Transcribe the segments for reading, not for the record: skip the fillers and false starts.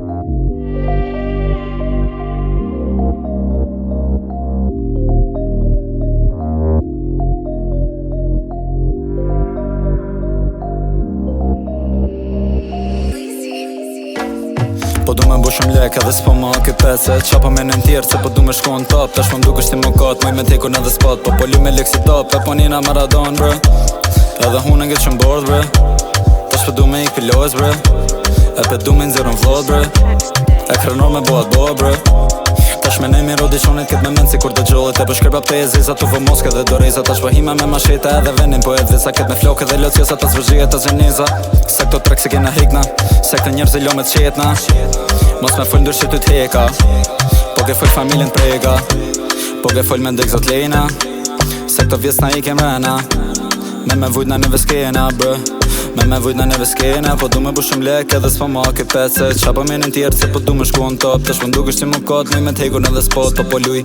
Po du me mbu shumë lek edhe s'po ma ke pese Qapa me në tjerë se po du me shku në top Tash më mdukesh ti më katë, moj me tekur në dhe spot Po lu me lek si top, e po njina Maradon bre Edhe hune nget shumë bord bre Tash po du me ik piloz bre E pe du me nxerën vlod bre E krenor me boat bo bre Tash me nejmi rodiqonit këtë me mend si kur të gjollit E po shkërba pëte e ziza tu vë moske dhe do reza Tash po hima me masheta edhe venin po e dhisa Këtë me floke dhe locjesa ta zvëzhia ta zheniza Se këto trek se kena hikna Se këtë njerë ziljo me t'qetna Mos me full ndryshit ty t'heka Po ke full familjen t'prega Po ke full me ndek zot lejna Se këto vjesna i kem rena Me vujt na neve skena bro Me vujt na neve skena Po du me bu shumë lek edhe s'po ma ke pese Qa po menin tjerë se po du me shku në top Tash po ndukesh ti më kot me t'hekur në dhe spot Po luj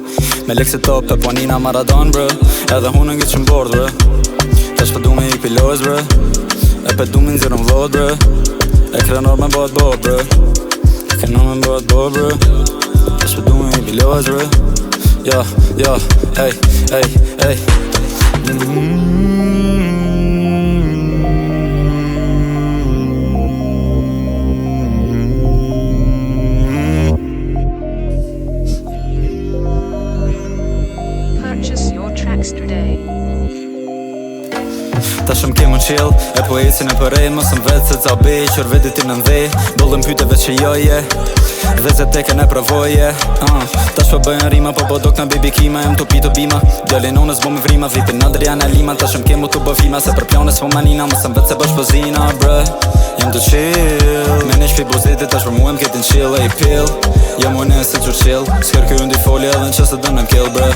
me lek si top E po njina Maradon bro Edhe hunë ngit shumë bord bro Tash po du me ik piloz bro E pe du me nxirën vlod bro E krenor me boat bo bro E krenor me boat bo bro Tash po du me ik piloz bro Ja, ej Purchase your tracks today. Ta shumë kemë në qill E po ecin e përej Mos më vetë se ca bej Qër vedit ti në ndhe Dollën pyteve që joje Dhe se teke ne pravoje Tash po bëjnë rima Po dok në baby kima Jem të pito bima Djallin onës bo me vrima Vipin Adriana Lima Ta shumë kemë të bëvima Se për pjanës po manina Mos më vetë se bësh pëzina bre Jem të chill Me një shpi bozitit Tash për muem ketin chill E i pill Jem unë e si qurqill S'ker kjo ndi folje Edhe në që se dënë me m'kill bre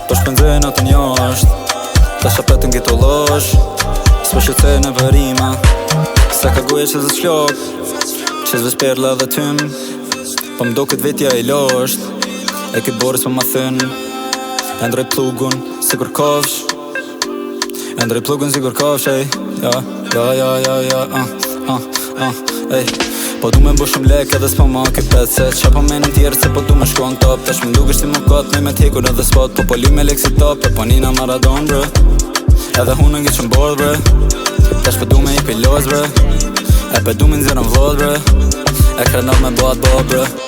Po shpëndzej në të njosht Ta shapetën këtë losh S'po shqetësej në vërima Se ka guje që zë shklok Që zve shperla dhe tym Po mdo këtë vetja i losht E këtë boris po ma thyn E ndrej plugun si kur kofsh E ndrej plugun si kur kofsh ej ej Po du me mbu shumë lek edhe s'po ma ke pese Qa po menin tjerë se po du me shku në top Tash më ndukesh ti më kot me t'hekur edhe spot Po lu me lek si top E po njina Maradon bro Edhe hunë ngit shumë bord bre Tash po du me i piloz bre E pe du me nxerën vlod bre E krenor me boat bo bre